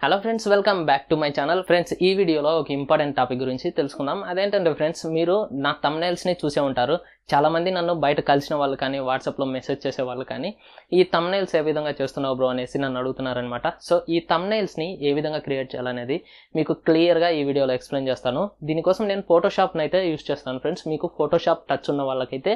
Hello friends, welcome back to my channel. Friends, ఈ వీడియోలో ఒక ఇంపార్టెంట్ టాపిక్ గురించి తెలుసుకుందాం. అదేంటంటే ఫ్రెండ్స్, మీరు నా థంబ్నెయిల్స్ని చూసే ఉంటారు. చాలామంది నన్ను బయట కలిసిన వాళ్ళు కానీ, వాట్సాప్లో మెసేజ్ చేసే వాళ్ళు కానీ, ఈ థంబ్నెయిల్స్ ఏ విధంగా చేస్తున్నావు బ్రో అనేసి నన్ను అడుగుతున్నారనమాట. సో ఈ థంబ్నెయిల్స్ని ఏ విధంగా క్రియేట్ చేయాలనేది మీకు క్లియర్గా ఈ వీడియోలో ఎక్స్ప్లెయిన్ చేస్తాను. దీనికోసం నేను ఫోటోషాప్ని అయితే యూస్ చేస్తాను ఫ్రెండ్స్. మీకు ఫోటోషాప్ టచ్ ఉన్న వాళ్ళకైతే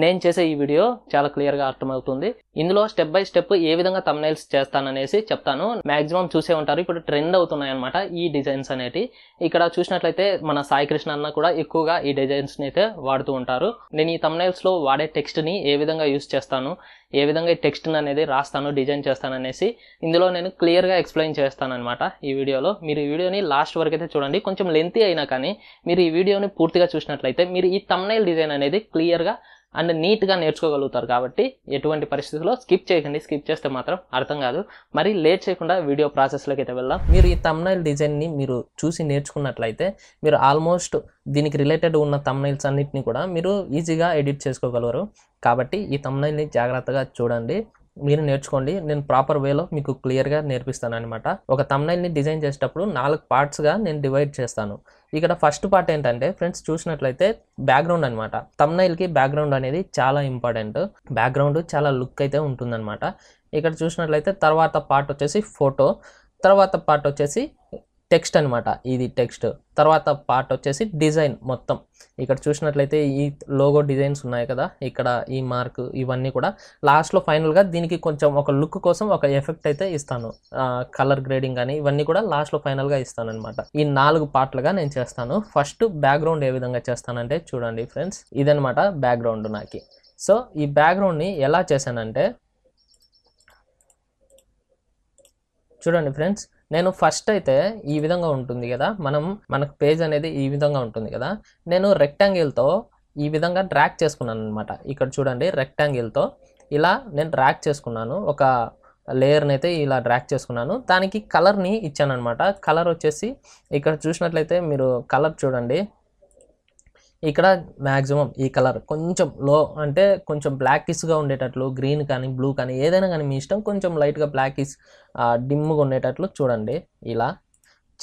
నేను చేసే ఈ వీడియో చాలా క్లియర్గా అర్థమవుతుంది. ఇందులో స్టెప్ బై స్టెప్ ఏ విధంగా థంబ్నెయిల్స్ చేస్తాననేసి చెప్తాను. మ్యాక్సిమం చూసే ఉంటారు, ఇప్పుడు ట్రెండ్ అవుతున్నాయి అనమాట ఈ డిజైన్స్ అనేటి. ఇక్కడ చూసినట్లయితే మన సాయి కృష్ణ అన్న కూడా ఎక్కువగా ఈ డిజైన్స్ని అయితే వాడుతూ ఉంటారు. నేను ఈ థంబ్నెయిల్స్లో వాడే టెక్స్ట్ని ఏ విధంగా యూస్ చేస్తాను, ఏ విధంగా ఈ టెక్స్ట్ని అనేది రాస్తాను, డిజైన్ చేస్తాను అనేసి ఇందులో నేను క్లియర్గా ఎక్స్ప్లెయిన్ చేస్తాను అనమాట ఈ వీడియోలో. మీరు ఈ వీడియోని లాస్ట్ వరకు అయితే చూడండి. కొంచెం లెంతీ అయినా కానీ మీరు ఈ వీడియోని పూర్తిగా చూసినట్లయితే మీరు ఈ థంబ్నెయిల్ డిజైన్ అనేది క్లియర్గా అండ్ నీట్గా నేర్చుకోగలుగుతారు. కాబట్టి ఎటువంటి పరిస్థితుల్లో స్కిప్ చేయకండి. స్కిప్ చేస్తే మాత్రం అర్థం కాదు. మరి లేట్ చేయకుండా వీడియో ప్రాసెస్లోకి అయితే వెళ్దాం. మీరు ఈ థంబ్నెయిల్ డిజైన్ని మీరు చూసి నేర్చుకున్నట్లయితే మీరు ఆల్మోస్ట్ దీనికి రిలేటెడ్ ఉన్న థంబ్నెయిల్స్ అన్నిటిని కూడా మీరు ఈజీగా ఎడిట్ చేసుకోగలరు. కాబట్టి ఈ థంబ్నెయిల్ని జాగ్రత్తగా చూడండి, మీరు నేర్చుకోండి. నేను ప్రాపర్ వేలో మీకు క్లియర్గా నేర్పిస్తాను అనమాట. ఒక థంబ్నెయిల్ని డిజైన్ చేసేటప్పుడు 4 పార్ట్స్గా నేను డివైడ్ చేస్తాను. ఇక్కడ ఫస్ట్ పార్ట్ ఏంటంటే ఫ్రెండ్స్, చూసినట్లయితే బ్యాక్గ్రౌండ్ అనమాట. థంబ్నెయిల్కి బ్యాక్గ్రౌండ్ అనేది చాలా ఇంపార్టెంట్. బ్యాక్గ్రౌండ్ చాలా లుక్ అయితే ఉంటుందన్నమాట. ఇక్కడ చూసినట్లయితే తర్వాత పార్ట్ వచ్చేసి ఫోటో, తర్వాత పార్ట్ వచ్చేసి టెక్స్ట్ అనమాట. ఇది టెక్స్ట్. తర్వాత పార్ట్ వచ్చేసి డిజైన్ మొత్తం. ఇక్కడ చూసినట్లయితే ఈ లోగో డిజైన్స్ ఉన్నాయి కదా, ఇక్కడ ఈ మార్క్, ఇవన్నీ కూడా లాస్ట్లో ఫైనల్గా దీనికి కొంచెం ఒక లుక్ కోసం ఒక ఎఫెక్ట్ అయితే ఇస్తాను. కలర్ గ్రేడింగ్ కానీ ఇవన్నీ కూడా లాస్ట్లో ఫైనల్గా ఇస్తాను అనమాట. ఈ 4 పార్ట్లుగా నేను చేస్తాను. ఫస్ట్ బ్యాక్గ్రౌండ్ ఏ విధంగా చేస్తానంటే చూడండి ఫ్రెండ్స్, ఇదనమాట బ్యాక్గ్రౌండ్ నాకు. సో ఈ బ్యాక్గ్రౌండ్ని ఎలా చేశానంటే చూడండి ఫ్రెండ్స్, నేను ఫస్ట్ అయితే ఈ విధంగా ఉంటుంది కదా, మనకు పేజ్ అనేది ఈ విధంగా ఉంటుంది కదా, నేను రెక్టాంగిల్తో ఈ విధంగా డ్రాగ్ చేసుకున్నాను అనమాట. ఇక్కడ చూడండి, రెక్టాంగిల్తో ఇలా నేను డ్రాగ్ చేసుకున్నాను. ఒక లేయర్ని అయితే ఇలా డ్రాగ్ చేసుకున్నాను. దానికి కలర్ని ఇచ్చాను అనమాట. కలర్ వచ్చేసి ఇక్కడ చూసినట్లయితే మీరు కలర్ చూడండి, ఇక్కడ మ్యాక్సిమం ఈ కలర్ కొంచెం లో అంటే కొంచెం బ్లాకిష్గా ఉండేటట్లు, గ్రీన్ కానీ బ్లూ కానీ ఏదైనా కానీ మీ ఇష్టం, కొంచెం లైట్గా బ్లాకిష్ డిమ్గా ఉండేటట్లు చూడండి. ఇలా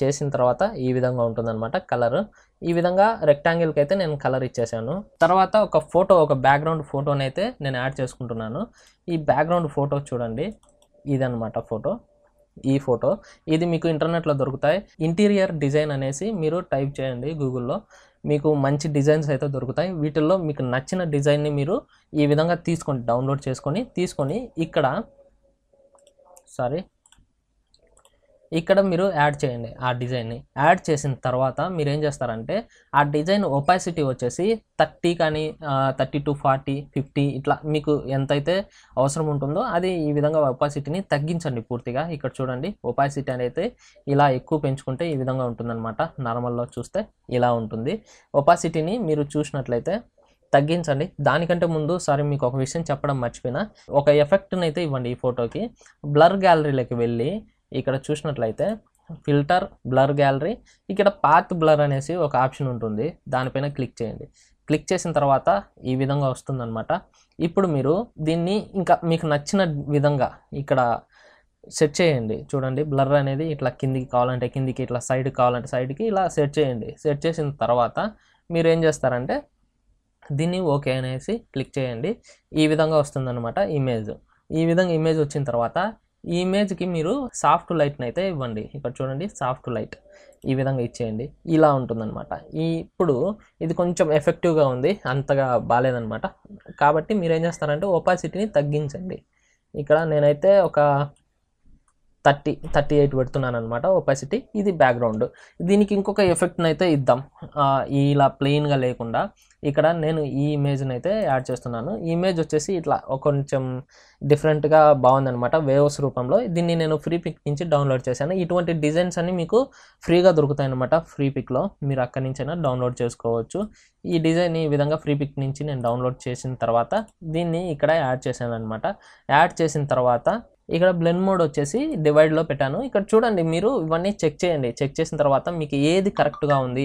చేసిన తర్వాత ఈ విధంగా ఉంటుందన్నమాట కలర్. ఈ విధంగా రెక్టాంగిల్కి అయితే నేను కలర్ ఇచ్చేసాను. తర్వాత ఒక బ్యాక్గ్రౌండ్ ఫోటోని అయితే నేను యాడ్ చేసుకుంటున్నాను. ఈ బ్యాక్గ్రౌండ్ ఫోటో చూడండి, ఇదన్నమాట ఫోటో. ఈ ఫోటో ఇది మీకు ఇంటర్నెట్లో దొరుకుతాయి. ఇంటీరియర్ డిజైన్ అనేసి మీరు టైప్ చేయండి గూగుల్లో, మీకు మంచి డిజైన్స్ అయితే దొరుకుతాయి. వీటిల్లో మీకు నచ్చిన డిజైన్ని మీరు ఈ విధంగా తీసుకోండి, డౌన్లోడ్ తీసుకొని ఇక్కడ మీరు యాడ్ చేయండి. ఆ డిజైన్ని యాడ్ చేసిన తర్వాత మీరు ఏం చేస్తారంటే ఆ డిజైన్ ఒపాసిటీ వచ్చేసి 30 కానీ 30 to 40, 50 ఇట్లా మీకు ఎంతైతే అవసరం ఉంటుందో అది ఈ విధంగా ఒపాసిటీని తగ్గించండి పూర్తిగా. ఇక్కడ చూడండి, ఒపాసిటీ అనేది ఇలా ఎక్కువ పెంచుకుంటే ఈ విధంగా ఉంటుందన్నమాట. నార్మల్లో చూస్తే ఇలా ఉంటుంది. ఒపాసిటీని మీరు చూసినట్లయితే తగ్గించండి. దానికంటే ముందు మీకు ఒక విషయం చెప్పడం మర్చిపోయినా, ఒక ఎఫెక్ట్ని అయితే ఇవ్వండి ఈ ఫోటోకి. బ్లర్ గ్యాలరీలోకి వెళ్ళి ఇక్కడ చూసినట్లయితే ఫిల్టర్, బ్లర్ గ్యాలరీ, ఇక్కడ పాత్ బ్లర్ అనేసి ఒక ఆప్షన్ ఉంటుంది. దానిపైన క్లిక్ చేయండి. క్లిక్ చేసిన తర్వాత ఈ విధంగా వస్తుందన్నమాట. ఇప్పుడు మీరు దీన్ని ఇంకా మీకు నచ్చిన విధంగా ఇక్కడ సెట్ చేయండి. చూడండి, బ్లర్ అనేది ఇట్లా కిందికి కావాలంటే కిందికి, ఇట్లా సైడ్కి కావాలంటే సైడ్కి ఇలా సెట్ చేయండి. సెట్ చేసిన తర్వాత మీరు ఏం చేస్తారంటే దీన్ని ఓకే అనేసి క్లిక్ చేయండి. ఈ విధంగా వస్తుందన్నమాట ఇమేజ్. ఈ విధంగా ఇమేజ్ వచ్చిన తర్వాత ఈ ఇమేజ్కి మీరు సాఫ్ట్ లైట్ని అయితే ఇవ్వండి. ఇక్కడ చూడండి, సాఫ్ట్ లైట్ ఈ విధంగా ఇచ్చేయండి. ఇలా ఉంటుందన్నమాట. ఇప్పుడు ఇది కొంచెం ఎఫెక్టివ్గా ఉంది, అంతగా బాగాలేదన్నమాట. కాబట్టి మీరు ఏం చేస్తారంటే ఒపాసిటీని తగ్గించండి. ఇక్కడ నేనైతే ఒక 38 పెడుతున్నాను అనమాట ఒపాసిటీ. ఇది బ్యాక్గ్రౌండ్. దీనికి ఇంకొక ఎఫెక్ట్ని అయితే ఇద్దాం. ఇలా ప్లెయిన్గా లేకుండా ఇక్కడ నేను ఈ ఇమేజ్ని అయితే యాడ్ చేస్తున్నాను. ఈ ఇమేజ్ వచ్చేసి ఇట్లా కొంచెం డిఫరెంట్గా బాగుందనమాట, వేవ్స్ రూపంలో. దీన్ని నేను ఫ్రీ పిక్ నుంచి డౌన్లోడ్ చేశాను. ఇటువంటి డిజైన్స్ అన్ని మీకు ఫ్రీగా దొరుకుతాయి అనమాట. ఫ్రీ పిక్లో మీరు అక్కడి నుంచైనా డౌన్లోడ్ చేసుకోవచ్చు. ఈ డిజైన్ ఈ విధంగా ఫ్రీ పిక్ నుంచి నేను డౌన్లోడ్ చేసిన తర్వాత దీన్ని ఇక్కడ యాడ్ చేశాను అనమాట. యాడ్ చేసిన తర్వాత ఇక్కడ బ్లెండ్ మోడ్ వచ్చేసి డివైడ్లో పెట్టాను. ఇక్కడ చూడండి, మీరు ఇవన్నీ చెక్ చేయండి. చెక్ చేసిన తర్వాత మీకు ఏది కరెక్ట్గా ఉంది,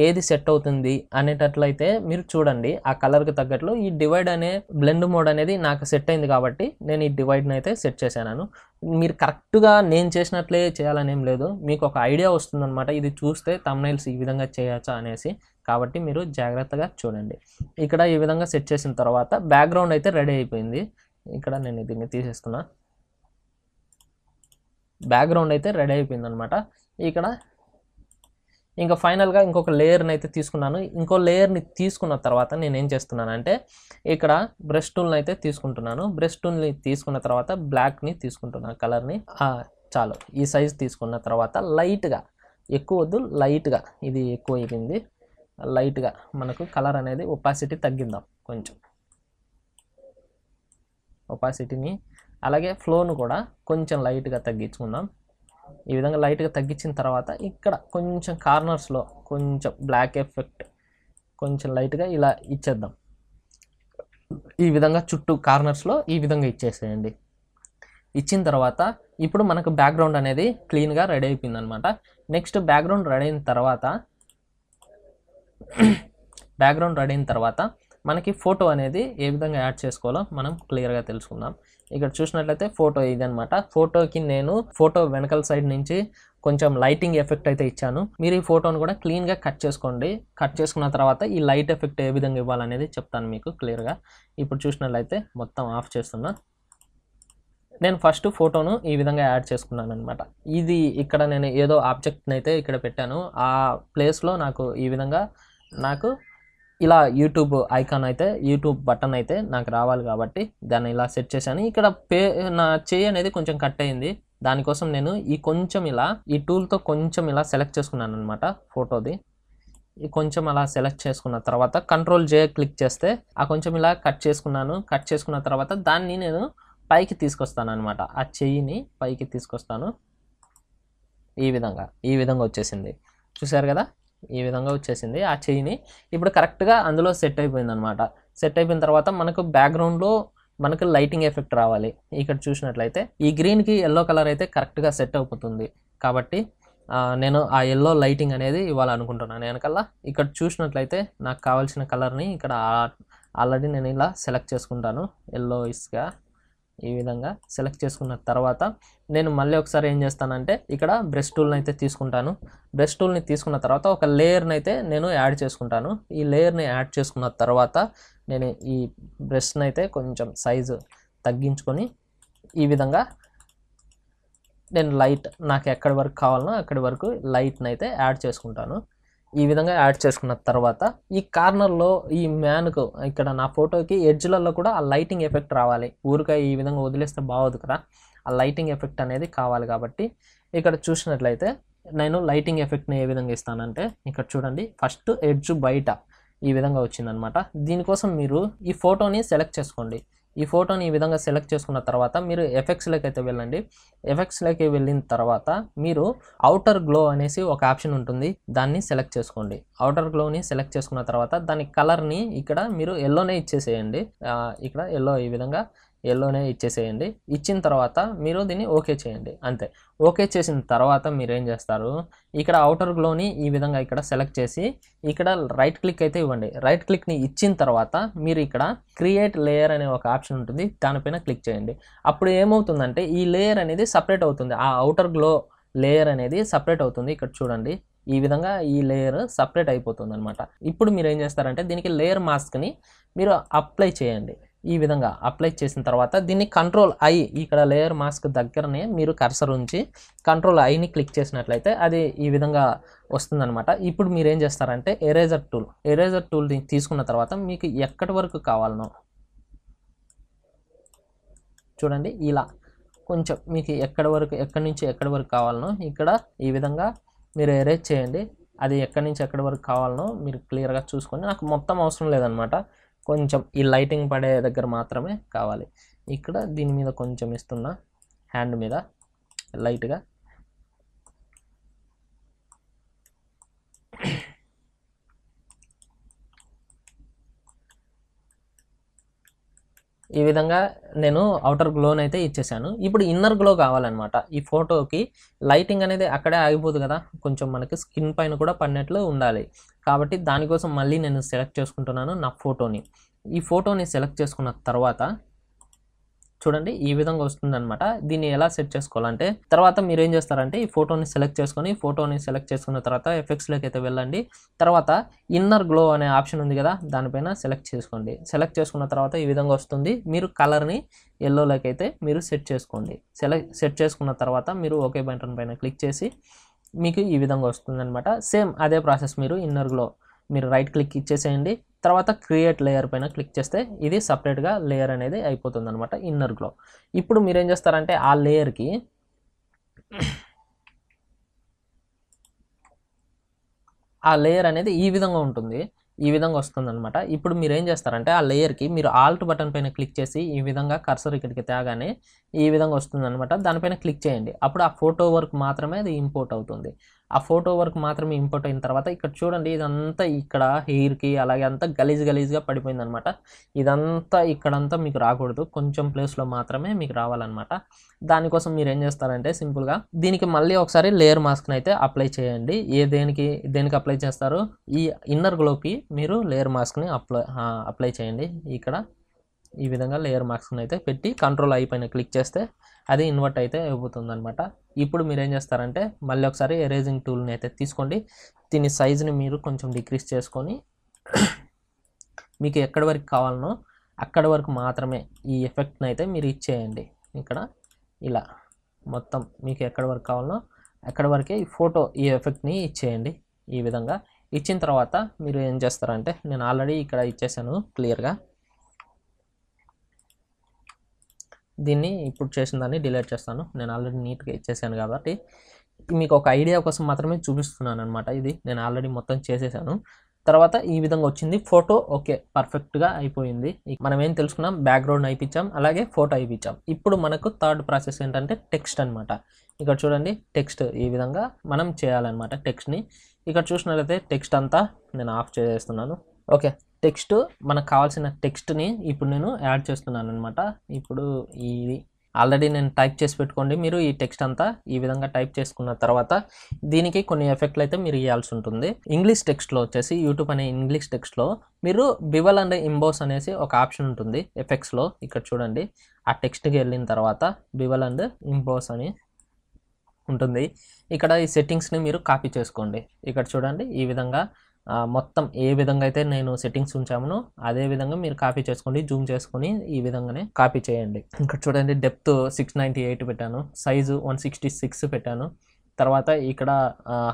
ఏది సెట్ అవుతుంది అనేటట్లయితే మీరు చూడండి. ఆ కలర్కి తగ్గట్లు ఈ డివైడ్ అనే బ్లెండ్ మోడ్ అనేది నాకు సెట్ అయింది కాబట్టి నేను ఈ డివైడ్ని అయితే సెట్ చేశాను. మీరు కరెక్ట్గా నేను చేసినట్లే చేయాలని ఏం లేదు, మీకు ఒక ఐడియా వస్తుందన్నమాట. ఇది చూస్తే థంబ్నెయిల్స్ ఈ విధంగా చేయొచ్చా అనేసి. కాబట్టి మీరు జాగ్రత్తగా చూడండి. ఇక్కడ ఈ విధంగా సెట్ చేసిన తర్వాత బ్యాక్గ్రౌండ్ అయితే రెడీ అయిపోయింది. ఇక్కడ నేను దీన్ని తీసేస్తున్నా. బ్యాక్గ్రౌండ్ అయితే రెడీ అయిపోయింది అనమాట. ఇక్కడ ఇంకా ఫైనల్గా ఇంకొక లేయర్ని అయితే తీసుకున్నాను. ఇంకో లేయర్ని తీసుకున్న తర్వాత నేను ఏం చేస్తున్నానంటే ఇక్కడ బ్రష్ టూల్ని అయితే తీసుకుంటున్నాను. బ్రష్ టూల్ని తీసుకున్న తర్వాత బ్లాక్ని తీసుకుంటున్నాను, కలర్ని. చాలు, ఈ సైజ్ తీసుకున్న తర్వాత లైట్గా, ఎక్కువ వద్దు, లైట్గా, ఇది ఎక్కువ అయిపోయింది, లైట్గా మనకు కలర్ అనేది ఒపాసిటీ తగ్గిందాం కొంచెం. ఒపాసిటీని అలాగే ఫ్లోను కూడా కొంచెం లైట్గా తగ్గించుకుందాం. ఈ విధంగా లైట్గా తగ్గించిన తర్వాత ఇక్కడ కొంచెం కార్నర్స్లో కొంచెం బ్లాక్ ఎఫెక్ట్ కొంచెం లైట్గా ఇలా ఇచ్చేద్దాం. ఈ విధంగా చుట్టూ కార్నర్స్లో ఈ విధంగా ఇచ్చేసేయండి. ఇచ్చిన తర్వాత ఇప్పుడు మనకు బ్యాక్గ్రౌండ్ అనేది క్లీన్గా రెడీ అయిపోయింది అనమాట. నెక్స్ట్ బ్యాక్గ్రౌండ్ రెడీ అయిన తర్వాత మనకి ఫోటో అనేది ఏ విధంగా యాడ్ చేసుకోవాలో మనం క్లియర్గా తెలుసుకుందాం. ఇక్కడ చూసినట్లయితే ఫోటో ఇది అనమాట. ఫోటోకి నేను ఫోటో వెనకాల సైడ్ నుంచి కొంచెం లైటింగ్ ఎఫెక్ట్ అయితే ఇచ్చాను. మీరు ఈ ఫోటోను కూడా క్లీన్గా కట్ చేసుకోండి. కట్ చేసుకున్న తర్వాత ఈ లైట్ ఎఫెక్ట్ ఏ విధంగా ఇవ్వాలనేది చెప్తాను మీకు క్లియర్గా. ఇప్పుడు చూసినట్లయితే మొత్తం ఆఫ్ చేస్తున్నా. నేను ఫస్ట్ ఫోటోను ఈ విధంగా యాడ్ చేసుకున్నాను అనమాట. ఇది ఇక్కడ నేను ఏదో ఆబ్జెక్ట్ని అయితే ఇక్కడ పెట్టాను. ఆ ప్లేస్లో నాకు ఈ విధంగా నాకు ఇలా యూట్యూబ్ ఐకాన్ అయితే, యూట్యూబ్ బటన్ అయితే నాకు రావాలి కాబట్టి దాన్ని ఇలా సెట్ చేశాను. ఇక్కడ నా చేయి అనేది కొంచెం కట్ అయింది. దానికోసం నేను కొంచెం ఇలా ఈ టూల్తో కొంచెం ఇలా సెలెక్ట్ చేసుకున్నాను అనమాట ఫోటోది. కొంచెం అలా సెలెక్ట్ చేసుకున్న తర్వాత కంట్రోల్ జే క్లిక్ చేస్తే కొంచెం ఇలా కట్ చేసుకున్నాను. కట్ చేసుకున్న తర్వాత దాన్ని నేను పైకి తీసుకొస్తాను అనమాట. ఆ చెయ్యిని పైకి తీసుకొస్తాను. ఈ విధంగా వచ్చేసింది. చూసారు కదా, ఈ విధంగా వచ్చేసింది. ఆ చెయ్యిని ఇప్పుడు కరెక్ట్గా అందులో సెట్ అయిపోయింది అనమాట. సెట్ అయిపోయిన తర్వాత మనకు బ్యాక్గ్రౌండ్లో మనకు లైటింగ్ ఎఫెక్ట్ రావాలి. ఇక్కడ చూసినట్లయితే ఈ గ్రీన్కి ఎల్లో కలర్ అయితే కరెక్ట్గా సెట్ అయిపోతుంది. కాబట్టి నేను ఆ ఎల్లో లైటింగ్ అనేది ఇవ్వాలనుకుంటున్నాను వెనకల్లా. ఇక్కడ చూసినట్లయితే నాకు కావాల్సిన కలర్ని ఇక్కడ ఆల్రెడీ నేను ఇలా సెలెక్ట్ చేసుకుంటాను. ఎల్లో ఇస్గా ఈ విధంగా సెలెక్ట్ చేసుకున్న తర్వాత నేను మళ్ళీ ఒకసారి ఏం చేస్తానంటే ఇక్కడ బ్రష్ టూల్ని అయితే తీసుకుంటాను. బ్రష్ టూల్ని తీసుకున్న తర్వాత ఒక లేయర్ని అయితే నేను యాడ్ చేసుకుంటాను. ఈ లేయర్ని యాడ్ చేసుకున్న తర్వాత నేను ఈ బ్రష్ని అయితే కొంచెం సైజు తగ్గించుకొని ఈ విధంగా నేను నాకు ఎక్కడి వరకు కావాలనో అక్కడి వరకు లైట్ని అయితే యాడ్ చేసుకుంటాను. ఈ విధంగా యాడ్ చేసుకున్న తర్వాత ఈ కార్నర్లో ఈ మ్యాన్కు ఇక్కడ నా ఫోటోకి ఎడ్జ్లలో కూడా ఆ లైటింగ్ ఎఫెక్ట్ రావాలి. ఊరికే ఈ విధంగా వదిలేస్తే బాగోదు కదా, ఆ లైటింగ్ ఎఫెక్ట్ అనేది కావాలి. కాబట్టి ఇక్కడ చూసినట్లయితే నేను లైటింగ్ ఎఫెక్ట్ని ఏ విధంగా ఇస్తానంటే ఇక్కడ చూడండి, ఫస్ట్ ఎడ్జ్ బయట ఈ విధంగా వచ్చిందనమాట. దీనికోసం మీరు ఈ ఫోటోని సెలెక్ట్ చేసుకోండి. ఈ ఫోటోని ఈ విధంగా సెలెక్ట్ చేసుకున్న తర్వాత మీరు ఎఫెక్ట్స్లోకి అయితే వెళ్ళండి. ఎఫెక్ట్స్లోకి వెళ్ళిన తర్వాత మీరు అవుటర్ గ్లో అనేసి ఒక ఆప్షన్ ఉంటుంది, దాన్ని సెలెక్ట్ చేసుకోండి. అవుటర్ గ్లోని సెలెక్ట్ చేసుకున్న తర్వాత దాని కలర్ని ఇక్కడ మీరు ఎల్లోనే ఇచ్చేసేయండి. ఇక్కడ ఎల్లో ఈ విధంగా ఎల్లోనే ఇచ్చేసేయండి. ఇచ్చిన తర్వాత మీరు దీన్ని ఓకే చేయండి. అంతే. ఓకే చేసిన తర్వాత మీరు ఏం చేస్తారు, ఇక్కడ అవుటర్ గ్లోని ఈ విధంగా ఇక్కడ సెలెక్ట్ చేసి ఇక్కడ రైట్ క్లిక్ అయితే ఇవ్వండి. రైట్ క్లిక్ని ఇచ్చిన తర్వాత మీరు ఇక్కడ క్రియేట్ లేయర్ అనే ఒక ఆప్షన్ ఉంటుంది, దానిపైన క్లిక్ చేయండి. అప్పుడు ఏమవుతుందంటే ఈ లేయర్ అనేది సపరేట్ అవుతుంది. ఆ అవుటర్ గ్లో లేయర్ అనేది సపరేట్ అవుతుంది. ఇక్కడ చూడండి, ఈ విధంగా ఈ లేయర్ సపరేట్ అయిపోతుంది అనమాట. ఇప్పుడు మీరు ఏం చేస్తారంటే దీనికి లేయర్ మాస్క్ని మీరు అప్లై చేయండి. ఈ విధంగా అప్లై చేసిన తర్వాత దీన్ని కంట్రోల్ ఐ, ఇక్కడ లేయర్ మాస్క్ దగ్గరనే మీరు కర్సర్ ఉంచి కంట్రోల్ ఐని క్లిక్ చేసినట్లయితే అది ఈ విధంగా వస్తుందన్నమాట. ఇప్పుడు మీరు ఏం చేస్తారంటే ఎరేజర్ టూల్ తీసుకున్న తర్వాత మీకు ఎక్కడి వరకు కావాలనో చూడండి, ఇలా కొంచెం మీకు ఎక్కడి నుంచి ఎక్కడి వరకు కావాలనో ఇక్కడ ఈ విధంగా మీరు ఎరేజ్ చేయండి. అది ఎక్కడి నుంచి ఎక్కడి వరకు కావాలనో మీరు క్లియర్గా చూసుకొని, నాకు మొత్తం అవసరం లేదనమాట, కొంచెం ఈ లైటింగ్ పడే దగ్గర మాత్రమే కావాలి. ఇక్కడ దీని మీద కొంచెం ఇస్తున్నా, హ్యాండ్ మీద లైట్గా. ఈ విధంగా నేను అవుటర్ గ్లోని అయితే ఇచ్చేసాను. ఇప్పుడు ఇన్నర్ గ్లో కావాలన్నమాట. ఈ ఫోటోకి లైటింగ్ అనేది అక్కడే ఆగిపోదు కదా, కొంచెం మనకి స్కిన్ పైన కూడా పడినట్లు ఉండాలి. కాబట్టి దానికోసం మళ్ళీ నేను సెలెక్ట్ చేసుకుంటున్నాను నా ఫోటోని. ఈ ఫోటోని సెలెక్ట్ చేసుకున్న తర్వాత చూడండి ఈ విధంగా వస్తుందన్నమాట. దీన్ని ఎలా సెట్ చేసుకోవాలంటే తర్వాత మీరు ఏం చేస్తారంటే ఈ ఫోటోని సెలెక్ట్ చేసుకున్న తర్వాత ఎఫెక్ట్స్లోకి అయితే వెళ్ళండి. తర్వాత ఇన్నర్ గ్లో అనే ఆప్షన్ ఉంది కదా, దానిపైన సెలెక్ట్ చేసుకోండి. సెలెక్ట్ చేసుకున్న తర్వాత ఈ విధంగా వస్తుంది. మీరు కలర్ని ఎల్లోలోకి అయితే మీరు సెట్ చేసుకోండి. సెట్ చేసుకున్న తర్వాత మీరు ఓకే బటన్ పైన క్లిక్ చేసి మీకు ఈ విధంగా వస్తుంది అనమాట. సేమ్ అదే ప్రాసెస్ మీరు ఇన్నర్ గ్లో మీరు రైట్ క్లిక్ ఇచ్చేసేయండి. తర్వాత క్రియేట్ లేయర్ పైన క్లిక్ చేస్తే ఇది సపరేట్గా లేయర్ అనేది అయిపోతుంది అనమాట ఇన్నర్ గ్లో. ఇప్పుడు మీరు ఏం చేస్తారంటే ఆ లేయర్కి ఆ లేయర్ అనేది ఈ విధంగా ఉంటుంది, ఈ విధంగా వస్తుంది అనమాట. ఇప్పుడు మీరు ఏం చేస్తారంటే ఆ లేయర్కి మీరు ఆల్ట్ బటన్ పైన క్లిక్ చేసి ఈ విధంగా కర్సర్ ఇక్కడికి తేగానే ఈ విధంగా వస్తుంది అనమాట. దానిపైన క్లిక్ చేయండి. అప్పుడు ఆ ఫోటో వర్క్ మాత్రమే అది ఇంపోర్ట్ అవుతుంది. ఆ ఫోటో వర్క్ మాత్రమే ఇంపోర్ట్ అయిన తర్వాత ఇక్కడ చూడండి ఇదంతా ఇక్కడ హెయిర్కి అలాగే అంతా గలీజ్గా పడిపోయింది అనమాట. ఇదంతా ఇక్కడంతా మీకు రాకూడదు, కొంచెం ప్లేస్లో మాత్రమే మీకు రావాలన్నమాట. దానికోసం మీరు ఏం చేస్తారంటే సింపుల్గా దీనికి మళ్ళీ ఒకసారి లేయర్ మాస్క్ని అయితే అప్లై చేయండి. దేనికి అప్లై చేస్తారు, ఈ ఇన్నర్ గ్లోకి మీరు లేయర్ మాస్క్ని అప్లై చేయండి. ఇక్కడ ఈ విధంగా లేయర్ మాస్క్ని అయితే పెట్టి కంట్రోల్ ఐ పైన క్లిక్ చేస్తే అది ఇన్వర్ట్ అయితే అయిపోతుంది అనమాట. ఇప్పుడు మీరు ఏం చేస్తారంటే మళ్ళీ ఒకసారి ఎరేజింగ్ టూల్ని అయితే తీసుకోండి. దీని సైజుని మీరు కొంచెం డిక్రీజ్ చేసుకొని మీకు ఎక్కడి వరకు కావాలనో అక్కడి వరకు మాత్రమే ఈ ఎఫెక్ట్ని అయితే మీరు ఇచ్చేయండి. ఇక్కడ ఇలా మొత్తం మీకు ఎక్కడి వరకు కావాలనో అక్కడి వరకే ఈ ఎఫెక్ట్ని ఇచ్చేయండి. ఈ విధంగా ఇచ్చిన తర్వాత మీరు ఏం చేస్తారంటే నేను ఆల్రెడీ ఇక్కడ ఇచ్చేసాను క్లియర్గా. దీన్ని ఇప్పుడు చేసిన దాన్ని డిలీట్ చేస్తాను. నేను ఆల్రెడీ నీట్గా ఇచ్చేసాను కాబట్టి మీకు ఒక ఐడియా కోసం మాత్రమే చూపిస్తున్నాను అనమాట. ఇది నేను ఆల్రెడీ మొత్తం చేసేసాను. తర్వాత ఈ విధంగా వచ్చింది ఫోటో. ఓకే, పర్ఫెక్ట్గా అయిపోయింది. మనం ఏం తెలుసుకున్నాం, బ్యాక్గ్రౌండ్ అయిపించాం, అలాగే ఫోటో అయిపించాం. ఇప్పుడు మనకు థర్డ్ ప్రాసెస్ ఏంటంటే టెక్స్ట్ అనమాట. ఇక్కడ చూడండి టెక్స్ట్ ఈ విధంగా మనం చేయాలన్నమాట. టెక్స్ట్ని ఇక్కడ చూసినట్లయితే టెక్స్ట్ అంతా నేను ఆఫ్ చేసేస్తున్నాను. ఓకే, టెక్స్ట్ మనకు కావాల్సిన టెక్స్ట్ని ఇప్పుడు నేను యాడ్ చేస్తున్నాను అనమాట. ఇప్పుడు ఇది ఆల్రెడీ నేను టైప్ చేసి పెట్టుకోండి. మీరు ఈ టెక్స్ట్ అంతా ఈ విధంగా టైప్ చేసుకున్న తర్వాత దీనికి కొన్ని ఎఫెక్ట్లు అయితే మీరు ఇవ్వాల్సి ఉంటుంది. ఇంగ్లీష్ టెక్స్ట్లో వచ్చేసి యూట్యూబ్ అనే ఇంగ్లీష్ టెక్స్ట్లో మీరు బివల్ అండ్ ఇంబోస్ అనేసి ఒక ఆప్షన్ ఉంటుంది ఎఫెక్ట్స్లో. ఇక్కడ చూడండి ఆ టెక్స్ట్కి వెళ్ళిన తర్వాత బివల్ అండ్ ఇంబోస్ అని ఉంటుంది. ఇక్కడ ఈ సెట్టింగ్స్ని మీరు కాపీ చేసుకోండి. ఇక్కడ చూడండి ఈ విధంగా మొత్తం ఏ విధంగా అయితే నేను సెట్టింగ్స్ ఉంచామో అదే విధంగా మీరు కాపీ చేసుకోండి. జూమ్ చేసుకొని ఈ విధంగానే కాపీ చేయండి. ఇక్కడ చూడండి డెప్త్ 698 పెట్టాను, సైజు 166 పెట్టాను. తర్వాత ఇక్కడ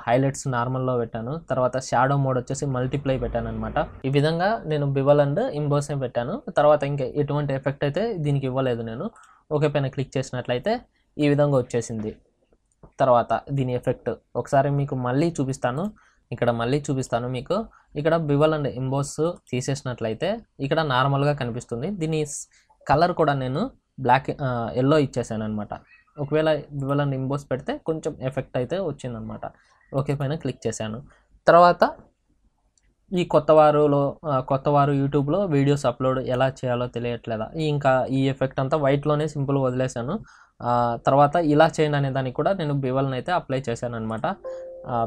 హైలైట్స్ నార్మల్లో పెట్టాను. తర్వాత షాడో మోడ్ వచ్చేసి మల్టిప్లై పెట్టాను అనమాట. ఈ విధంగా నేను బివల్ అండ్ ఇంబోస్ పెట్టాను. తర్వాత ఇంకా ఎటువంటి ఎఫెక్ట్ అయితే దీనికి ఇవ్వలేదు నేను. ఓకే పైన క్లిక్ చేసినట్లయితే ఈ విధంగా వచ్చేసింది. తర్వాత దీని ఎఫెక్ట్ ఒకసారి మీకు మళ్ళీ చూపిస్తాను. మీకు ఇక్కడ బివల్ అండ్ ఇంబోస్ తీసేసినట్లయితే ఇక్కడ నార్మల్గా కనిపిస్తుంది. దీని కలర్ కూడా నేను ఎల్లో ఇచ్చేసాను అనమాట. ఒకవేళ బివల్ అండ్ ఇంబోస్ పెడితే కొంచెం ఎఫెక్ట్ అయితే వచ్చిందనమాట. ఓకే పైన క్లిక్ చేశాను. తర్వాత ఈ కొత్తవారు యూట్యూబ్లో వీడియోస్ అప్లోడ్ ఎలా చేయాలో తెలియట్లేదా, ఇంకా ఈ ఎఫెక్ట్ అంతా వైట్లోనే సింపుల్గా వదిలేశాను. తర్వాత ఇలా చేయండి అనే దానికి కూడా నేను బివల్ని అయితే అప్లై చేశాను అనమాట.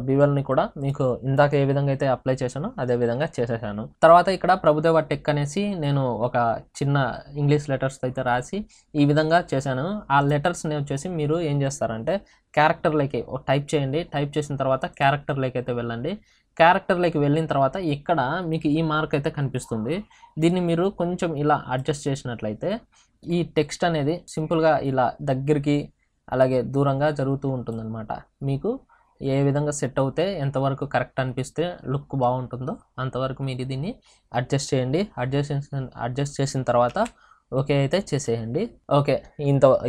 బివల్ని కూడా మీకు ఇందాక ఏ విధంగా అయితే అప్లై చేశానో అదే విధంగా చేసేసాను. తర్వాత ఇక్కడ ప్రభుదేవ టెక్ అనేసి నేను ఒక చిన్న ఇంగ్లీష్ లెటర్స్ అయితే రాసి ఈ విధంగా చేశాను. ఆ లెటర్స్ని వచ్చేసి మీరు ఏం చేస్తారంటే క్యారెక్టర్లోకి టైప్ చేయండి. టైప్ చేసిన తర్వాత క్యారెక్టర్లోకి అయితే వెళ్ళండి. క్యారెక్టర్లోకి వెళ్ళిన తర్వాత ఇక్కడ మీకు ఈ మార్క్ అయితే కనిపిస్తుంది. దీన్ని మీరు కొంచెం ఇలా అడ్జస్ట్ చేసినట్లయితే ఈ టెక్స్ట్ అనేది సింపుల్గా ఇలా దగ్గరికి అలాగే దూరంగా జరుగుతూ ఉంటుందన్నమాట. మీకు ఏ విధంగా సెట్ అవుతే ఎంతవరకు కరెక్ట్ అనిపిస్తే లుక్ బాగుంటుందో అంతవరకు మీరు దీన్ని అడ్జస్ట్ చేయండి. అడ్జస్ట్ చేసిన తర్వాత ఓకే అయితే చేసేయండి. ఓకే,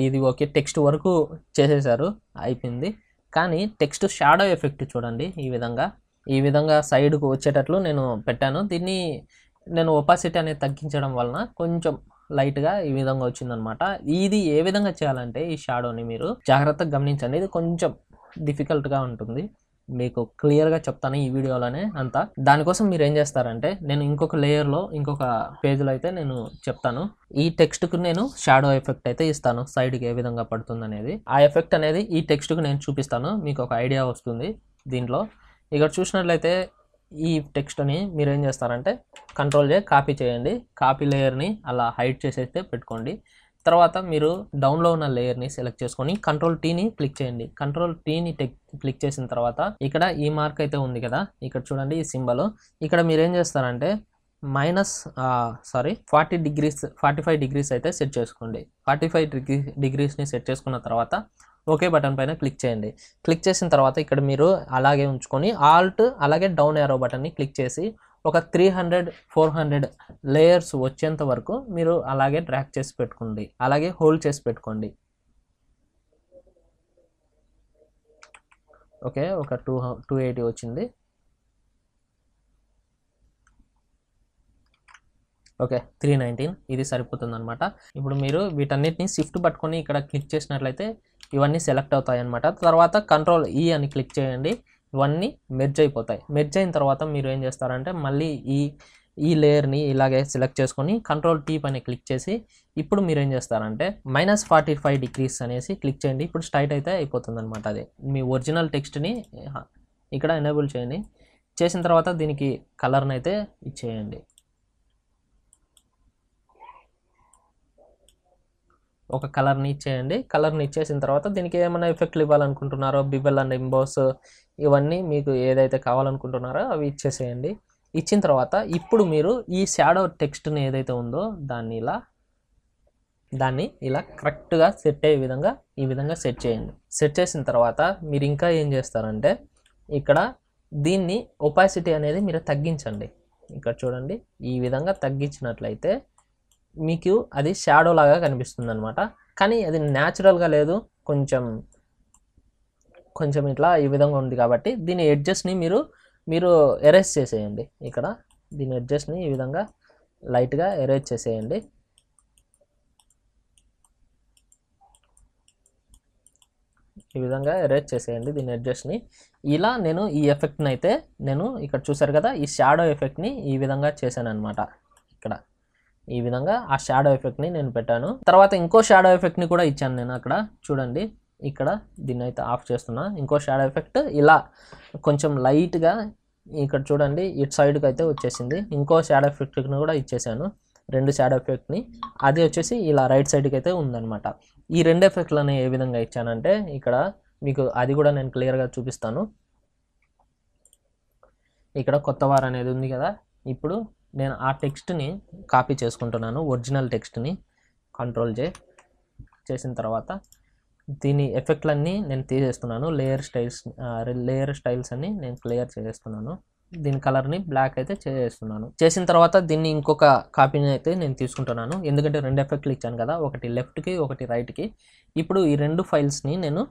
ఇది ఓకే టెక్స్ట్ వరకు చేసేసారు, అయిపోయింది. కానీ టెక్స్ట్ షాడో ఎఫెక్ట్ చూడండి ఈ విధంగా సైడ్కు వచ్చేటట్లు నేను పెట్టాను. దీన్ని నేను ఒపాసిటీ అనేది తగ్గించడం వలన కొంచెం లైట్గా ఈ విధంగా వచ్చిందనమాట. ఇది ఏ విధంగా చేయాలంటే ఈ షాడోని మీరు జాగ్రత్తగా గమనించండి. ఇది కొంచెం డిఫికల్ట్గా ఉంటుంది. మీకు క్లియర్గా చెప్తాను ఈ వీడియోలోనే అంతా. దానికోసం మీరు ఏం చేస్తారంటే నేను ఇంకొక లేయర్లో ఇంకొక పేజ్లో అయితే నేను చెప్తాను. ఈ టెక్స్ట్కు నేను షాడో ఎఫెక్ట్ అయితే ఇస్తాను, సైడ్కి ఏ విధంగా పడుతుంది అనేది. ఆ ఎఫెక్ట్ అనేది ఈ టెక్స్ట్కు నేను చూపిస్తాను, మీకు ఒక ఐడియా వస్తుంది దీంట్లో. ఇక్కడ చూసినట్లయితే ఈ టెక్స్ట్ని మీరు ఏం చేస్తారంటే కంట్రోల్ కాపీ చేయండి, కాపీ లేయర్ని అలా హైడ్ చేసేస్తే పెట్టుకోండి. తర్వాత మీరు డౌన్లో ఉన్న లేయర్ని సెలెక్ట్ చేసుకొని కంట్రోల్ టీని క్లిక్ చేయండి. కంట్రోల్ టీని క్లిక్ చేసిన తర్వాత ఇక్కడ ఈ మార్క్ అయితే ఉంది కదా, ఇక్కడ చూడండి ఈ సింబల్. ఇక్కడ మీరు ఏం చేస్తారంటే -45 డిగ్రీస్ అయితే సెట్ చేసుకోండి. 45 డిగ్రీస్ని సెట్ చేసుకున్న తర్వాత ఓకే బటన్ పైన క్లిక్ చేయండి. క్లిక్ చేసిన తర్వాత ఇక్కడ మీరు అలాగే ఉంచుకొని ఆల్ట్ అలాగే డౌన్ యారో బటన్ని క్లిక్ చేసి ఒక 300-400 లేయర్స్ వచ్చేంత వరకు మీరు అలాగే డ్రాగ్ చేసి పెట్టుకోండి, అలాగే హోల్డ్ చేసి పెట్టుకోండి. ఓకే, ఒక 280 వచ్చింది. ఓకే, 319 ఇది సరిపోతుంది అనమాట. ఇప్పుడు మీరు వీటన్నిటిని షిఫ్ట్ పట్టుకొని ఇక్కడ క్లిక్ చేసినట్లయితే ఇవన్నీ సెలెక్ట్ అవుతాయి అనమాట. తర్వాత కంట్రోల్ ఈ అని క్లిక్ చేయండి, ఇవన్నీ మెర్జ్ అయిపోతాయి. మెర్జ్ అయిన తర్వాత మీరు ఏం చేస్తారంటే మళ్ళీ ఈ లేయర్ని ఇలాగే సెలెక్ట్ చేసుకొని కంట్రోల్ టీ పైన క్లిక్ చేసి ఇప్పుడు మీరు ఏం చేస్తారంటే -45 డిగ్రీస్ అనేసి క్లిక్ చేయండి. ఇప్పుడు స్ట్రైట్ అయితే అయిపోతుంది అనమాట. అది మీ ఒరిజినల్ టెక్స్ట్ని ఇక్కడ ఎనేబుల్ చేయండి. చేసిన తర్వాత దీనికి కలర్ని అయితే ఇచ్చేయండి. ఒక కలర్ని ఇచ్చేయండి. కలర్ని ఇచ్చేసిన తర్వాత దీనికి ఏమైనా ఎఫెక్ట్లు ఇవ్వాలనుకుంటున్నారో బిబెల్ అండ్ ఎంబోస్ ఇవన్నీ మీకు ఏదైతే కావాలనుకుంటున్నారో అవి ఇచ్చేసేయండి. ఇచ్చిన తర్వాత ఇప్పుడు మీరు ఈ షాడో టెక్స్ట్ని ఏదైతే ఉందో దాన్ని ఇలా కరెక్ట్గా సెట్ అయ్యే విధంగా ఈ విధంగా సెట్ చేయండి. సెట్ చేసిన తర్వాత మీరు ఇంకా ఏం చేస్తారంటే ఇక్కడ దీన్ని ఒపాసిటీ అనేది మీరు తగ్గించండి. ఇక్కడ చూడండి ఈ విధంగా తగ్గించినట్లయితే మీకు అది షాడో లాగా కనిపిస్తుంది అనమాట. కానీ అది న్యాచురల్గా లేదు, కొంచెం ఇట్లా ఈ విధంగా ఉంది కాబట్టి దీని ఎడ్జెస్ని మీరు ఎరేజ్ చేసేయండి. ఇక్కడ దీని ఎడ్జెస్ని ఈ విధంగా లైట్గా ఎరేజ్ చేసేయండి. ఈ విధంగా ఎరేజ్ చేసేయండి దీని ఎడ్జెస్ని. ఇలా నేను ఈ ఎఫెక్ట్ని అయితే నేను ఇక్కడ చూసారు కదా, ఈ షాడో ఎఫెక్ట్ని ఈ విధంగా చేశాను అనమాట. ఇక్కడ ఈ విధంగా ఆ షాడో ఎఫెక్ట్ని నేను పెట్టాను. తర్వాత ఇంకో షాడో ఎఫెక్ట్ని కూడా ఇచ్చాను నేను అక్కడ చూడండి. ఇక్కడ దీన్ని అయితే ఆఫ్ చేస్తున్నా. ఇంకో షాడో ఎఫెక్ట్ ఇలా కొంచెం లైట్గా ఇక్కడ చూడండి ఇటు సైడ్కి అయితే వచ్చేసింది. ఇంకో షాడో ఎఫెక్ట్ని కూడా ఇచ్చేసాను, 2 షాడో ఎఫెక్ట్ని. అది వచ్చేసి ఇలా రైట్ సైడ్కి అయితే ఉందన్నమాట. ఈ 2 ఎఫెక్ట్లని ఏ విధంగా ఇచ్చానంటే ఇక్కడ మీకు అది కూడా నేను క్లియర్గా చూపిస్తాను. ఇక్కడ కొత్త వార్ అనేది ఉంది కదా, ఇప్పుడు నేను ఆ టెక్స్ట్ని కాపీ చేసుకుంటున్నాను, ఒరిజినల్ టెక్స్ట్ని. కంట్రోల్ చేసిన తర్వాత దీని ఎఫెక్ట్లన్నీ నేను తీసేస్తున్నాను. లేయర్ స్టైల్స్ అన్ని నేను క్లియర్ చేసేస్తున్నాను. దీని కలర్ని బ్లాక్ అయితే చేసేస్తున్నాను. చేసిన తర్వాత దీన్ని ఇంకొక కాపీని అయితే నేను తీసుకుంటున్నాను, ఎందుకంటే 2 ఎఫెక్ట్లు ఇచ్చాను కదా, ఒకటి లెఫ్ట్కి ఒకటి రైట్కి. ఇప్పుడు ఈ 2 ఫైల్స్ని నేను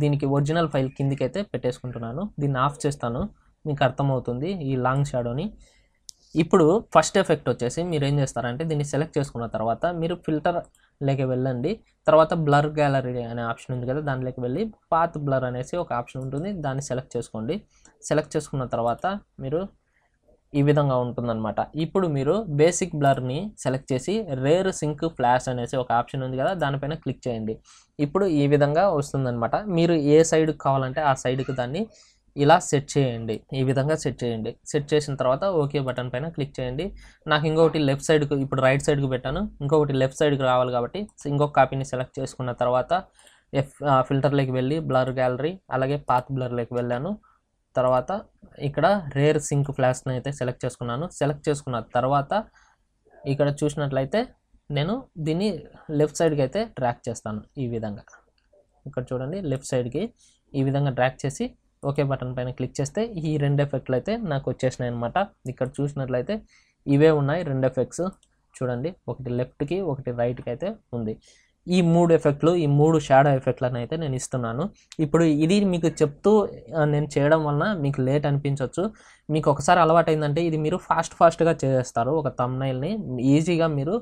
దీనికి ఒరిజినల్ ఫైల్ కిందికి అయితే పెట్టేసుకుంటున్నాను. దీన్ని ఆఫ్ చేస్తాను, మీకు అర్థమవుతుంది ఈ లాంగ్ షాడోని. ఇప్పుడు ఫస్ట్ ఎఫెక్ట్ వచ్చేసి మీరు ఏం చేస్తారంటే దీన్ని సెలెక్ట్ చేసుకున్న తర్వాత మీరు ఫిల్టర్ లేక వెళ్ళండి. తర్వాత బ్లర్ గ్యాలరీ అనే ఆప్షన్ ఉంది కదా, దానిలోకి వెళ్ళి పాత్ బ్లర్ అనేసి ఒక ఆప్షన్ ఉంటుంది, దాన్ని సెలెక్ట్ చేసుకోండి. సెలెక్ట్ చేసుకున్న తర్వాత మీరు ఈ విధంగా ఉంటుందన్నమాట. ఇప్పుడు మీరు బేసిక్ బ్లర్ని సెలెక్ట్ చేసి రేర్ సింక్ ఫ్లాష్ అనేసి ఒక ఆప్షన్ ఉంది కదా, దానిపైన క్లిక్ చేయండి. ఇప్పుడు ఈ విధంగా వస్తుందన్నమాట. మీరు ఏ సైడ్కి కావాలంటే ఆ సైడ్కి దాన్ని ఇలా సెట్ చేయండి, ఈ విధంగా సెట్ చేయండి. సెట్ చేసిన తర్వాత ఓకే బటన్ పైన క్లిక్ చేయండి. నాకు ఇంకొకటి లెఫ్ట్ సైడ్కి, ఇప్పుడు రైట్ సైడ్కి పెట్టాను, ఇంకొకటి లెఫ్ట్ సైడ్కి రావాలి కాబట్టి ఇంకొక కాపీని సెలెక్ట్ చేసుకున్న తర్వాత ఫిల్టర్లోకి వెళ్ళి బ్లర్ గ్యాలరీ అలాగే పాత్ బ్లర్లోకి వెళ్ళాను. తర్వాత ఇక్కడ రేర్ సింక్ ఫ్లాష్ని అయితే సెలెక్ట్ చేసుకున్నాను. సెలెక్ట్ చేసుకున్న తర్వాత ఇక్కడ చూసినట్లయితే నేను దీన్ని లెఫ్ట్ సైడ్కి అయితే డ్రాగ్ చేస్తాను. ఈ విధంగా ఇక్కడ చూడండి లెఫ్ట్ సైడ్కి ఈ విధంగా డ్రాగ్ చేసి ఓకే బటన్ పైన క్లిక్ చేస్తే ఈ 2 ఎఫెక్ట్లు అయితే నాకు వచ్చేసినాయి అనమాట. ఇక్కడ చూసినట్లయితే ఇవే ఉన్నాయి 2 ఎఫెక్ట్స్ చూడండి, ఒకటి లెఫ్ట్కి ఒకటి రైట్కి అయితే ఉంది. ఈ 3 ఎఫెక్ట్లు, ఈ 3 షాడో ఎఫెక్ట్లను అయితే నేను ఇస్తున్నాను. ఇప్పుడు ఇది మీకు చెప్తూ నేను చేయడం వలన మీకు లేట్ అనిపించవచ్చు. మీకు ఒకసారి అలవాటైందంటే ఇది మీరు ఫాస్ట్గా చేసేస్తారు. ఒక థంబ్‌నెయిల్‌ని ఈజీగా మీరు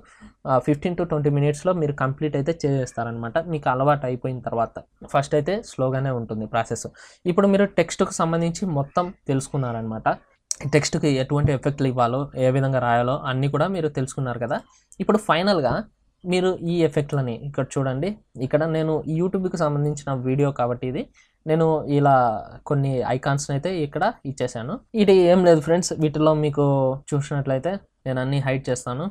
15 to 20 మినిట్స్లో మీరు కంప్లీట్ అయితే చేసేస్తారనమాట. మీకు అలవాటు అయిపోయిన తర్వాత. ఫస్ట్ అయితే స్లోగానే ఉంటుంది ప్రాసెస్. ఇప్పుడు మీరు టెక్స్ట్‌కు సంబంధించి మొత్తం తెలుసుకున్నారనమాట. టెక్స్ట్‌కి ఎటువంటి ఎఫెక్ట్లు ఇవ్వాలో, ఏ విధంగా రాయాలో అన్నీ కూడా మీరు తెలుసుకున్నారు కదా. ఇప్పుడు ఫైనల్గా మీరు ఈ ఎఫెక్ట్లని ఇక్కడ చూడండి. ఇక్కడ నేను యూట్యూబ్కి సంబంధించిన వీడియో కాబట్టి ఇది నేను ఇలా కొన్ని ఐకాన్స్ని అయితే ఇక్కడ ఇచ్చేసాను. ఇది ఏం లేదు ఫ్రెండ్స్, వీటిలో మీకు చూసినట్లయితే నేను అన్నీ హైడ్ చేస్తాను.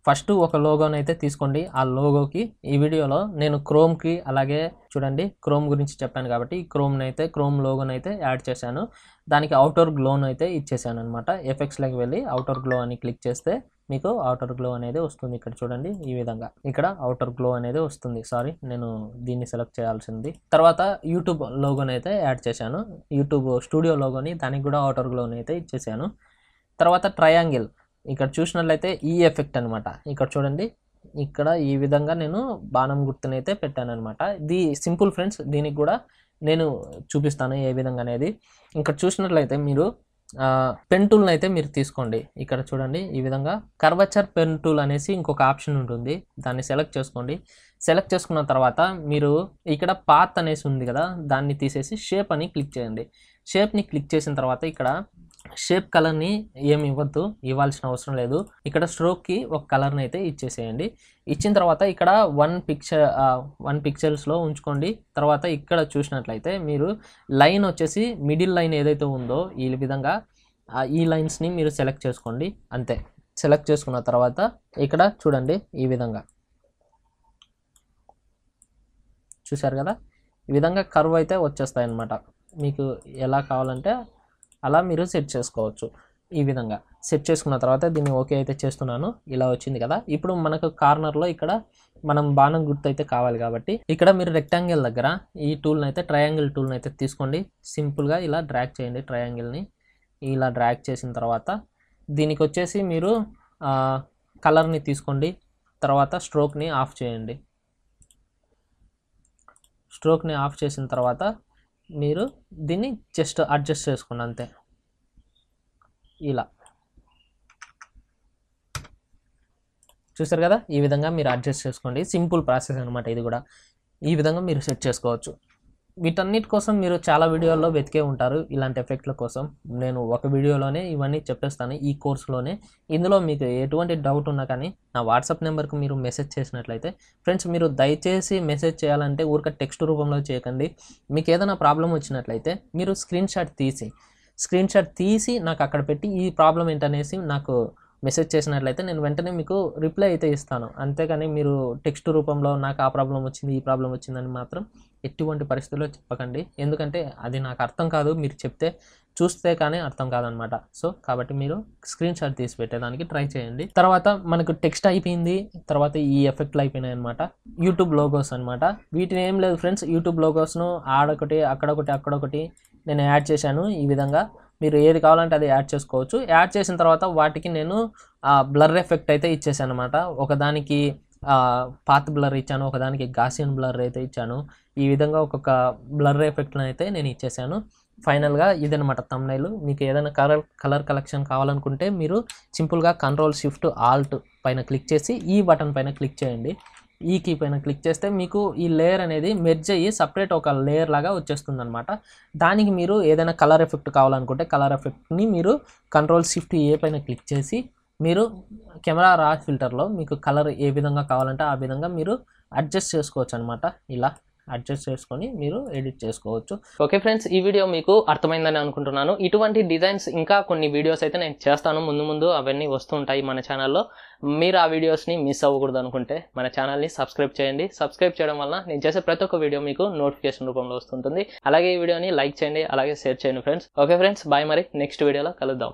ఫస్ట్ ఒక లోగోని అయితే తీసుకోండి. ఆ లోగోకి ఈ వీడియోలో నేను క్రోమ్కి అలాగే చూడండి క్రోమ్ గురించి చెప్పాను కాబట్టి క్రోమ్ లోగోని అయితే యాడ్ చేశాను. దానికి అవుటర్ గ్లోని అయితే ఇచ్చేసాను అనమాట. ఎఫెక్ట్స్లోకి వెళ్ళి అవుటర్ గ్లో అని క్లిక్ చేస్తే మీకు అవుటర్ గ్లో అనేది వస్తుంది. ఇక్కడ చూడండి ఈ విధంగా ఇక్కడ అవుటర్ గ్లో అనేది వస్తుంది. సారీ, నేను దీన్ని సెలెక్ట్ చేయాల్సింది. తర్వాత యూట్యూబ్ లోగోని అయితే యాడ్ చేశాను. యూట్యూబ్ స్టూడియో లోగోని, దానికి కూడా అవుటర్ గ్లోని అయితే ఇచ్చేసాను. తర్వాత ట్రయాంగిల్ ఇక్కడ చూసినట్లయితే ఈ ఎఫెక్ట్ అనమాట. ఇక్కడ చూడండి, ఇక్కడ ఈ విధంగా నేను బాణం గుర్తుని అయితే పెట్టాను అనమాట. ఇది సింపుల్ ఫ్రెండ్స్, దీనికి కూడా నేను చూపిస్తాను ఏ విధంగా అనేది. ఇక్కడ చూసినట్లయితే మీరు పెన్ టూల్ని అయితే మీరు తీసుకోండి. ఇక్కడ చూడండి ఈ విధంగా కర్వచర్ పెన్ టూల్ అనేసి ఇంకొక ఆప్షన్ ఉంటుంది. దాన్ని సెలెక్ట్ చేసుకోండి. సెలెక్ట్ చేసుకున్న తర్వాత మీరు ఇక్కడ పాత్ అనేసి ఉంది కదా, దాన్ని తీసేసి షేప్ అని క్లిక్ చేయండి. షేప్ని క్లిక్ చేసిన తర్వాత ఇక్కడ షేప్ కలర్ని ఏమి ఇవ్వాల్సిన అవసరం లేదు. ఇక్కడ స్ట్రోక్కి ఒక కలర్ని అయితే ఇచ్చేసేయండి. ఇచ్చిన తర్వాత ఇక్కడ 1 పిక్సెల్స్లో ఉంచుకోండి. తర్వాత ఇక్కడ చూసినట్లయితే మీరు లైన్ వచ్చేసి మిడిల్ లైన్ ఏదైతే ఉందో ఈ విధంగా ఈ లైన్స్ని మీరు సెలెక్ట్ చేసుకోండి. అంతే, సెలెక్ట్ చేసుకున్న తర్వాత ఇక్కడ చూడండి ఈ విధంగా చూశారు కదా, ఈ విధంగా కర్వ్ అయితే వచ్చేస్తాయి అన్నమాట. మీకు ఎలా కావాలంటే అలా మీరు సెట్ చేసుకోవచ్చు. ఈ విధంగా సెట్ చేసుకున్న తర్వాత దీన్ని ఓకే అయితే చేస్తున్నాను. ఇలా వచ్చింది కదా. ఇప్పుడు మనకు కార్నర్లో ఇక్కడ మనం బాణం గుర్తు అయితే కావాలి కాబట్టి ఇక్కడ మీరు రెక్టాంగిల్ దగ్గర ఈ టూల్ని అయితే ట్రయాంగిల్ టూల్ని అయితే తీసుకోండి. సింపుల్గా ఇలా డ్రాగ్ చేయండి. ట్రయాంగిల్ని ఇలా డ్రాగ్ చేసిన తర్వాత దీనికి వచ్చేసి మీరు కలర్ని తీసుకోండి. తర్వాత స్ట్రోక్ని ఆఫ్ చేయండి. స్ట్రోక్ని ఆఫ్ చేసిన తర్వాత మీరు దీన్ని జస్ట్ అడ్జస్ట్ చేసుకోండి అంతే. ఇలా చూసారు కదా, ఈ విధంగా మీరు అడ్జస్ట్ చేసుకోండి. సింపుల్ ప్రాసెస్ అనమాట ఇది కూడా. ఈ విధంగా మీరు సెట్ చేసుకోవచ్చు. వీటన్నిటి కోసం మీరు చాలా వీడియోల్లో వెతికే ఉంటారు ఇలాంటి ఎఫెక్ట్ల కోసం. నేను ఒక వీడియోలోనే ఇవన్నీ చెప్పేస్తాను ఈ కోర్సులోనే. ఇందులో మీకు ఎటువంటి డౌట్ ఉన్నా కానీ నా వాట్సాప్ నెంబర్కి మీరు మెసేజ్ చేసినట్లయితే, ఫ్రెండ్స్ మీరు దయచేసి మెసేజ్ చేయాలంటే ఊరికే టెక్స్ట్ రూపంలో చేయకండి. మీకు ఏదైనా ప్రాబ్లం వచ్చినట్లయితే మీరు స్క్రీన్ షాట్ తీసి నాకు అక్కడ పెట్టి ఈ ప్రాబ్లం ఏంటనేసి నాకు మెసేజ్ చేసినట్లయితే నేను వెంటనే మీకు రిప్లై అయితే ఇస్తాను. అంతేగాని మీరు టెక్స్ట్ రూపంలో నాకు ఆ ప్రాబ్లం వచ్చింది ఈ ప్రాబ్లం వచ్చిందని మాత్రం ఎటువంటి పరిస్థితుల్లో చెప్పకండి. ఎందుకంటే అది నాకు అర్థం కాదు, మీరు చెప్తే చూస్తే కానీ అర్థం కాదనమాట. సో కాబట్టి మీరు స్క్రీన్ షాట్ తీసి పెట్టేదానికి ట్రై చేయండి. తర్వాత మనకు టెక్స్ట్ అయిపోయింది, తర్వాత ఈ ఎఫెక్ట్లు అయిపోయినాయి అనమాట. యూట్యూబ్ లోగోస్ అనమాట. వీటిని ఏం లేదు ఫ్రెండ్స్, యూట్యూబ్ లోగోస్ను ఆడొకటి అక్కడొకటి నేను యాడ్ చేశాను. ఈ విధంగా మీరు ఏది కావాలంటే అది యాడ్ చేసుకోవచ్చు. యాడ్ చేసిన తర్వాత వాటికి నేను బ్లర్ ఎఫెక్ట్ అయితే ఇచ్చేసాను అనమాట. ఒకదానికి పాత్ బ్లర్ ఇచ్చాను, ఒకదానికి గాసియన్ బ్లర్ అయితే ఇచ్చాను. ఈ విధంగా ఒక్కొక్క బ్లర్ ఎఫెక్ట్ని అయితే నేను ఇచ్చేసాను. ఫైనల్గా ఇదనమాట థంబ్నెయిల్. మీకు ఏదైనా కలర్ కలెక్షన్ కావాలనుకుంటే మీరు సింపుల్గా Ctrl+Shift+Alt పైన క్లిక్ చేసి ఈ బటన్ పైన క్లిక్ చేయండి. ఈ కీ పైన క్లిక్ చేస్తే మీకు ఈ లేయర్ అనేది మెర్జ్ అయ్యి సపరేట్ ఒక లేయర్ లాగా వచ్చేస్తుంది అనమాట. దానికి మీరు ఏదైనా కలర్ ఎఫెక్ట్ కావాలనుకుంటే కలర్ ఎఫెక్ట్ని మీరు Ctrl+Shift+A పైన క్లిక్ చేసి మీరు కెమెరా రా ఫిల్టర్లో మీకు కలర్ ఏ విధంగా కావాలంటే ఆ విధంగా మీరు అడ్జస్ట్ చేసుకోవచ్చు అనమాట. ఇలా అడ్జస్ట్ చేసుకొని మీరు ఎడిట్ చేసుకోవచ్చు. ఓకే ఫ్రెండ్స్, ఈ వీడియో మీకు అర్థమైందని అనుకుంటున్నాను. ఇటువంటి డిజైన్స్ ఇంకా కొన్ని వీడియోస్ అయితే నేను చేస్తాను ముందు అవన్నీ వస్తుంటాయి మన ఛానల్లో. మీరు ఆ వీడియోస్ని మిస్ అవ్వకూడదు అనుకుంటే మన ఛానల్ని సబ్స్క్రైబ్ చేయండి. సబ్స్క్రైబ్ చేయడం వల్ల నేను చేసే ప్రతి ఒక్క వీడియో మీకు నోటిఫికేషన్ రూపంలో వస్తుంటుంది. అలాగే ఈ వీడియోని లైక్ చేయండి, అలాగే షేర్ చేయండి ఫ్రెండ్స్. Okay friends, bye. మరి నెక్స్ట్ వీడియోలో కలుద్దాం.